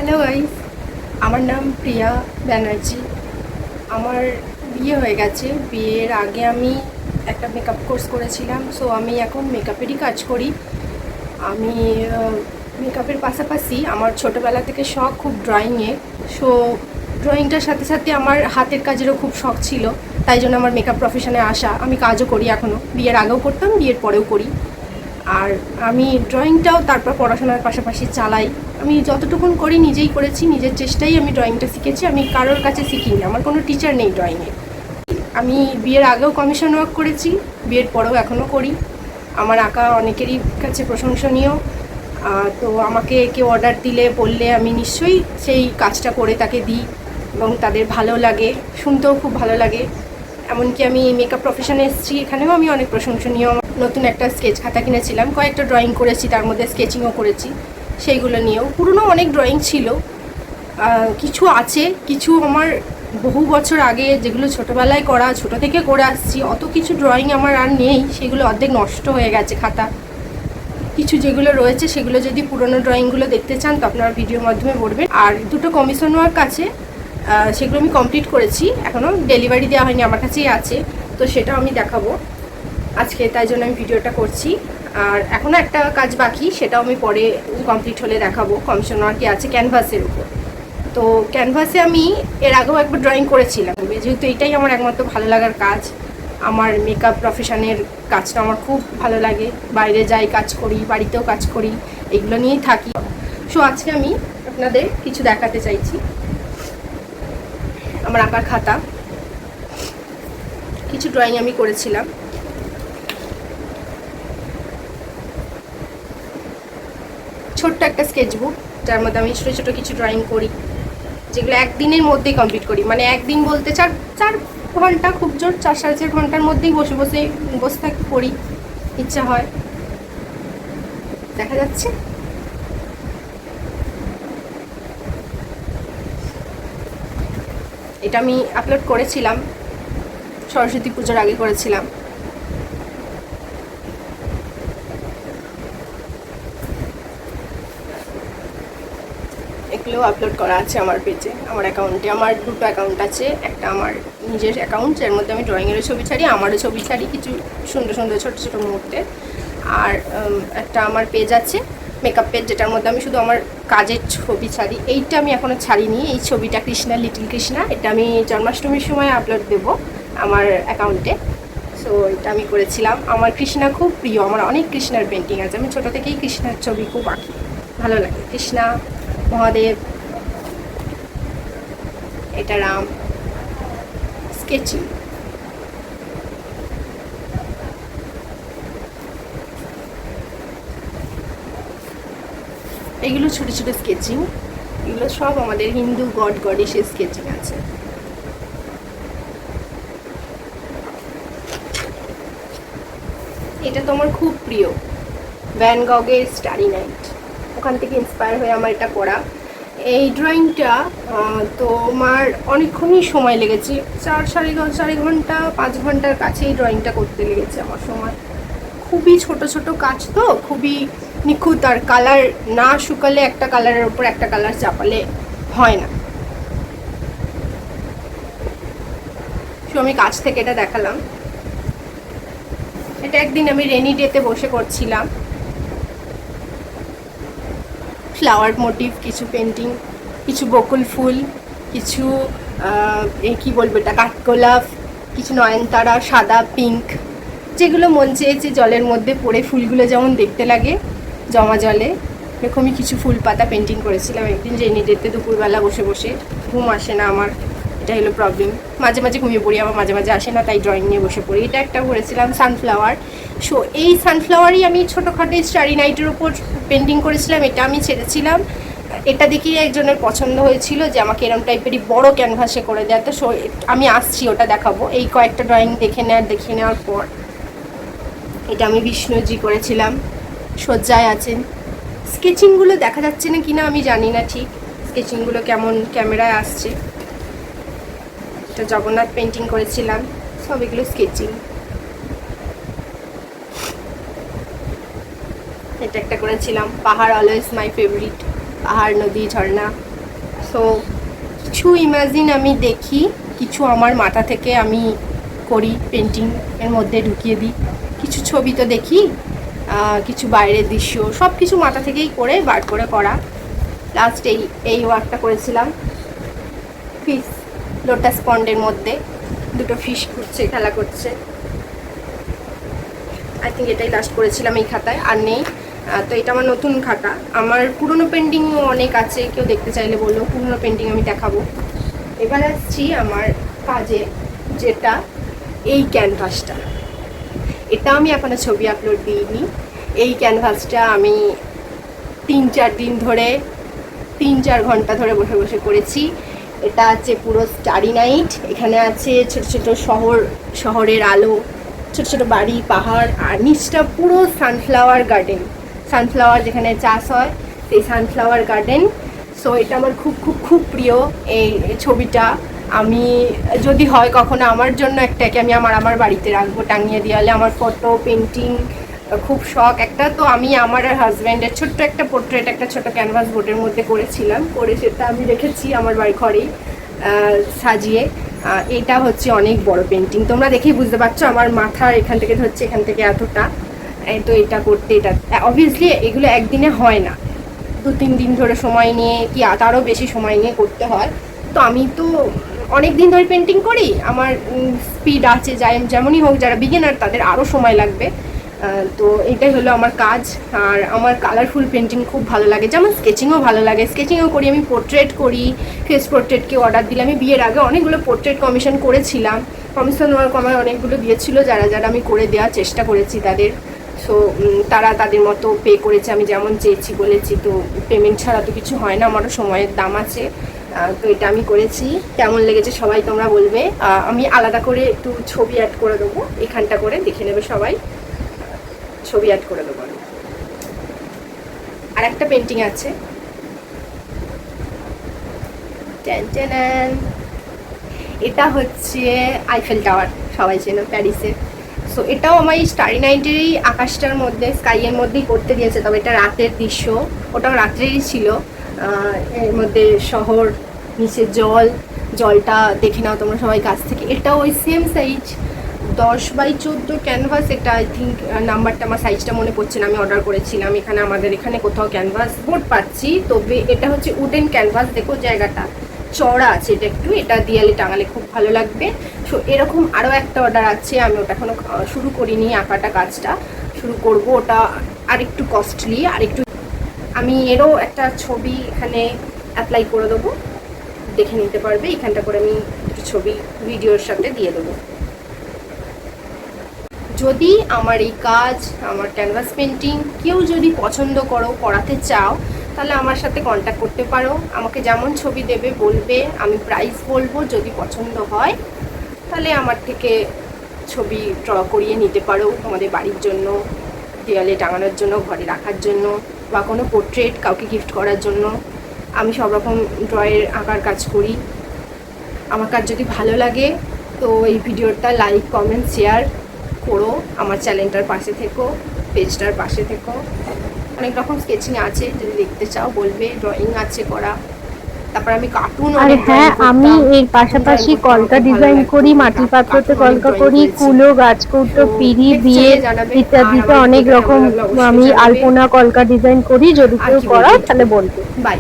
Hello guys, আমার নাম প্রিয়া ব্যানার্জি। আমার বিয়ে হয়ে গেছে। বিয়ের আগে আমি একটা মেকআপ কোর্স করেছিলাম, সো আমি এখন মেকআপেরই কাজ করি। আমি মেকআপের পাশাপাশি আমার ছোটোবেলা থেকে শখ খুব ড্রয়িংয়ে। সো ড্রয়িংটার সাথে সাথে আমার হাতের কাজেরও খুব শখ ছিল, তাই জন্য আমার মেকআপ প্রফেশনে আসা। আমি কাজও করি এখনও, বিয়ের আগেও করতাম, বিয়ের পরেও করি। আর আমি ড্রয়িংটাও তারপর পড়াশোনার পাশাপাশি চালাই। আমি যতটুকুন করি নিজেই করেছি, নিজের চেষ্টাই আমি ড্রয়িংটা শিখেছি। আমি কারোর কাছে শিখিনি, আমার কোনো টিচার নেই ড্রয়িংয়ে। আমি বিয়ের আগেও কমিশন ওয়ার্ক করেছি, বিয়ের পরেও এখনও করি। আমার আঁকা অনেকেরই কাছে প্রশংসনীয়। তো আমাকে কেউ অর্ডার দিলে বললে আমি নিশ্চয়ই সেই কাজটা করে তাকে দিই, এবং তাদের ভালো লাগে, শুনতেও খুব ভালো লাগে। এমনকি আমি মেকআপ প্রফেশনে এসেছি, এখানেও আমি অনেক প্রশংসনীয়। নতুন একটা স্কেচ খাতা কিনেছিলাম, কয়েকটা ড্রয়িং করেছি, তার মধ্যে স্কেচিংও করেছি। সেইগুলো নিয়েও পুরনো অনেক ড্রয়িং ছিল, কিছু আছে, কিছু আমার বহু বছর আগে যেগুলো ছোটোবেলায় করা, ছোটো থেকে করে আসছি। অত কিছু ড্রয়িং আমার আর নেই, সেগুলো অর্ধেক নষ্ট হয়ে গেছে খাতা। কিছু যেগুলো রয়েছে সেগুলো যদি পুরনো ড্রয়িংগুলো দেখতে চান তো আপনারা ভিডিওর মাধ্যমে বলবেন। আর দুটো কমিশন ওয়ার্ক আছে, সেগুলো আমি কমপ্লিট করেছি, এখনও ডেলিভারি দেওয়া হয়নি, আমার কাছেই আছে। তো সেটাও আমি দেখাবো আজকে, তাই জন্য আমি ভিডিওটা করছি। আর এখনও একটা কাজ বাকি, সেটাও আমি পরে কমপ্লিট হলে দেখাবো। কমিশন ওয়ার্কই আছে ক্যানভাসের উপর। তো ক্যানভাসে আমি এর আগেও একবার ড্রয়িং করেছিলাম, যেহেতু এটাই আমার একমাত্র ভালো লাগার কাজ। আমার মেকআপ প্রফেশনের কাজটা আমার খুব ভালো লাগে। বাইরে যাই, কাজ করি, বাড়িতেও কাজ করি, এগুলো নিয়েই থাকি। সো আজকে আমি আপনাদের কিছু দেখাতে চাইছি। আমার আঁকার খাতা, কিছু ড্রয়িং আমি করেছিলাম। ছোট্ট একটা স্কেচবুক, যার মধ্যে আমি ছোটো ছোটো কিছু ড্রয়িং করি, যেগুলো একদিনের মধ্যেই কমপ্লিট করি। মানে একদিন বলতে চার ঘন্টা, খুব জোর 4-4.5 ঘন্টার মধ্যেই বসে থাকি, করি, ইচ্ছা হয়। দেখা যাচ্ছে এটা আমি আপলোড করেছিলাম, সরস্বতী পুজোর আগে করেছিলাম। এগুলো আপলোড করা আছে আমার পেজে, আমার অ্যাকাউন্টে। আমার দুটো অ্যাকাউন্ট আছে, একটা আমার নিজের অ্যাকাউন্ট, যার মধ্যে আমি ড্রয়িংয়েরও ছবি ছাড়ি, আমারও ছবি ছাড়ি কিছু সুন্দর সুন্দর ছোটো ছোটো মুহূর্তে। আর একটা আমার পেজ আছে, মেকআপ পেজ, যেটার মধ্যে আমি শুধু আমার কাজের ছবি ছাড়ি। এইটা আমি এখনও ছাড়িনি, এই ছবিটা কৃষ্ণা, লিটিল কৃষ্ণা, এটা আমি জন্মাষ্টমীর সময় আপলোড দেবো আমার অ্যাকাউন্টে। সো এটা আমি করেছিলাম। আমার কৃষ্ণা খুব প্রিয়, আমার অনেক কৃষ্ণার পেন্টিং আছে। আমি ছোটো থেকেই কৃষ্ণার ছবি খুব আঁকি, ভালো লাগে। কৃষ্ণা, মহাদেব, এটা রাম, স্কেচিং। এগুলো ছোটো ছোটো স্কেচিং, এগুলো সব আমাদের হিন্দু গড গডেসের স্কেচিং আছে। এটা তো আমার খুব প্রিয়, ভ্যান গগের স্টারি নাইট, ওখান থেকে ইন্সপায়ার হয়ে আমার এটা করা। এই ড্রয়িংটা তো আমার অনেকক্ষণই সময় লেগেছে, 4 ঘন্টা 5 ঘন্টার কাছে এই ড্রয়িংটা করতে লেগেছে আমার সময়। খুবই ছোট ছোট কাজ তো, খুবই নিখুঁত। আর কালার না শুকালে, একটা কালারের ওপর একটা কালার চাপালে হয় না। সো আমি কাছ থেকে এটা দেখালাম। এটা একদিন আমি রেনি ডেতে বসে করছিলাম, ফ্লাওয়ার মোটিভ কিছু পেন্টিং, কিছু বকুল ফুল, কিছু কি বলবো এটা, কাঠগোলাপ, কিছু নয়নতারা, সাদা, পিঙ্ক, যেগুলো মন চেয়েছে জলের মধ্যে পড়ে ফুলগুলো যেমন দেখতে লাগে জমা জলে, এরকমই কিছু ফুল পাতা পেন্টিং করেছিলাম একদিন রেনি ডেতে। দুপুরবেলা বসে বসে, ঘুম আসে না আমার, এটা হলো প্রবলেম। মাঝে মাঝে ঘুমিয়ে পড়ি, আবার মাঝে মাঝে আসে না, তাই ড্রয়িং নিয়ে বসে পড়ি। এটা একটা করেছিলাম সানফ্লাওয়ার। সো এই সানফ্লাওয়ারই আমি ছোটোখাটো স্টারি নাইটের ওপর পেন্টিং করেছিলাম, এটা আমি ছেড়েছিলাম। এটা দেখি একজনের পছন্দ হয়েছিল যে আমাকে এরকম টাইপেরই বড় ক্যানভাসে করে দেয়। তো আমি আসছি, ওটা দেখাবো। এই কয়েকটা ড্রয়িং দেখিয়ে নেওয়ার পর এটা আমি বিষ্ণুজি করেছিলাম, সজ্জায় আছেন। স্কেচিংগুলো দেখা যাচ্ছে না কিনা আমি জানি না ঠিক, স্কেচিংগুলো কেমন ক্যামেরায় আসছে। এটা জগন্নাথ পেন্টিং করেছিলাম, সব এগুলো স্কেচিং। এটা একটা করেছিলাম, পাহাড়, অলওয়েজ মাই ফেভারিট, পাহাড়, নদী, ঝর্ণা, সো কিছু ইমাজিন আমি দেখি, কিছু আমার মাথা থেকে আমি করি, পেন্টিং এর মধ্যে ঢুকিয়ে দিই। কিছু ছবি তো দেখি, কিছু বাইরের দৃশ্য, সব কিছু মাথা থেকেই করে বার করে করা। লাস্ট এই ওয়ার্কটা করেছিলাম ফিশ লোটাস পন্ডের মধ্যে, দুটো ফিশ ঘুরছে, খেলা করছে। আই থিঙ্ক এটাই লাস্ট করেছিলাম এই খাতায়, আর নেই। তো এটা আমার নতুন খাতা। আমার পুরনো পেন্টিংও অনেক আছে, কেউ দেখতে চাইলে বললো, পুরনো পেন্টিং আমি দেখাবো। এবার আসছি আমার কাজে, যেটা এই ক্যানভাসটা। এটা আমি এখনো ছবি আপলোড দিইনি। এই ক্যানভাসটা আমি 3-4 দিন ধরে 3-4 ঘন্টা ধরে বসে বসে করেছি। এটা আছে পুরো স্টারি নাইট। এখানে আছে ছোট ছোট শহরের আলো, ছোট ছোট বাড়ি, পাহাড়, আর নিচটা পুরো সানফ্লাওয়ার গার্ডেন। সানফ্লাওয়ার যেখানে চাষ হয়, সেই সানফ্লাওয়ার গার্ডেন। সো এটা আমার খুব খুব খুব প্রিয় এই ছবিটা। আমি যদি হয় কখনো আমার জন্য একটাকে আমি আমার বাড়িতে রাখবো, টাঙিয়ে দেওয়ালে। আমার ফটো পেন্টিং খুব শখ একটা। তো আমি আমার আর হাজব্যান্ডের ছোট্ট একটা পোর্ট্রেট একটা ছোট ক্যানভাস বোর্ডের মধ্যে করেছিলাম, করে সেটা আমি রেখেছি আমার বাড়ি ঘরেই সাজিয়ে। এটা হচ্ছে অনেক বড় পেন্টিং, তোমরা দেখেই বুঝতে পারছো আমার মাথার এখান থেকে ধরছে, এখান থেকে এতটা। তো এটা করতে, এটা অবভিয়াসলি এগুলো একদিনে হয় না, 2-3 দিন ধরে সময় নিয়ে, কি তারও বেশি সময় নিয়ে করতে হয়। তো আমি তো অনেক দিন ধরে পেন্টিং করি, আমার স্পিড আছে, যেমনই হোক, যারা বিগিনার তাদের আরও সময় লাগবে। তো এটাই হলো আমার কাজ। আর আমার কালারফুল পেন্টিং খুব ভালো লাগে, যেমন স্কেচিংও ভালো লাগে, স্কেচিংও করি আমি, পোর্ট্রেট করি, ফেস পোর্ট্রেটকে অর্ডার দিলে। আমি বিয়ের আগে অনেকগুলো পোর্ট্রেট কমিশন করেছিলাম, কমিশন ওয়ার্ক আমার অনেকগুলো দিয়েছিল, যারা আমি করে দেওয়ার চেষ্টা করেছি তাদের। সো তারা তাদের মতো পে করেছে, আমি যেমন চেয়েছি বলেছি। তো পেমেন্ট ছাড়া তো কিছু হয় না, আমারও সময়ের দাম আছে। তো এটা আমি করেছি, কেমন লেগেছে সবাই তোমরা বলবে। আমি আলাদা করে একটু ছবি অ্যাড করে দেবো, এখানটা করে দেখে নেবে সবাই, ছবি অ্যাড করে দেবো। আর একটা পেন্টিং আছে, এটা হচ্ছে আইফেল টাওয়ার, সবাই চেনো, প্যারিসের। সো এটাও আমার এই স্টারি নাইটেরই আকাশটার মধ্যে, স্কাইয়ের মধ্যেই করতে দিয়েছে, তবে এটা রাতের দৃশ্য, ওটাও রাত্রেরই ছিল। এর মধ্যে শহর, নিচে জলটা দেখে নাও তোমরা সবাই কাছ থেকে। এটাও ওই সেম সাইজ, 10x14 ক্যানভাস। এটা আই থিঙ্ক নাম্বারটা, আমার সাইজটা মনে পড়ছে না, আমি অর্ডার করেছিলাম। আমাদের এখানে কোথাও ক্যানভাস বোর্ড পাচ্ছি, তবে এটা হচ্ছে উডেন ক্যানভাস। দেখো জায়গাটা চড়া আছে, এটা দেয়ালে টাঙালে খুব ভালো লাগবে। সো এরকম আরও একটা অর্ডার আছে, আমি ওটা এখনও শুরু করিনি, আঁকাটা কাজটা শুরু করব। ওটা আরেকটু কস্টলি, আরেকটু। আমি এরও একটা ছবি এখানে অ্যাপ্লাই করে দেবো, দেখে নিতে পারবে। এখানটা করে আমি একটু ছবি ভিডিওর সাথে দিয়ে দেবো। যদি আমার এই কাজ, আমার ক্যানভাস পেন্টিং কেউ যদি পছন্দ করো, করাতে চাও, তাহলে আমার সাথে কন্ট্যাক্ট করতে পারো। আমাকে যেমন ছবি দেবে বলবে, আমি প্রাইস বলবো। যদি পছন্দ হয় তাহলে আমার থেকে ছবি ড্র করিয়ে নিতে পারো, তোমাদের বাড়ির জন্য, দেয়ালে টাঙানোর জন্য, ঘরে রাখার জন্য, বা কোনো পোর্ট্রেট কাউকে গিফট করার জন্য। আমি সব রকম ড্রয়ের আঁকার কাজ করি। আমার কাজ যদি ভালো লাগে তো এই ভিডিওটা লাইক, কমেন্ট, শেয়ার করো। আমার চ্যানেলটার পাশে থেকো, পেজটার পাশে থেকো। অনেক রকম স্কেচিং আছে, যদি দেখতে চাও বলবে। ড্রয়িং আছে করা, তারপর আমি কার্টুন অনেক। হ্যাঁ, আমি এর পাশাপাশি কলকা ডিজাইন করি, মাটির পাত্রতে কলকা করি, কুলো, গাছকৌটো, পিঁড়ি, বিয়ে ইত্যাদিতে অনেক রকম আমি আলপনা কলকা ডিজাইন করি। যদি কেউ করাও তাহলে বলবে। বাই।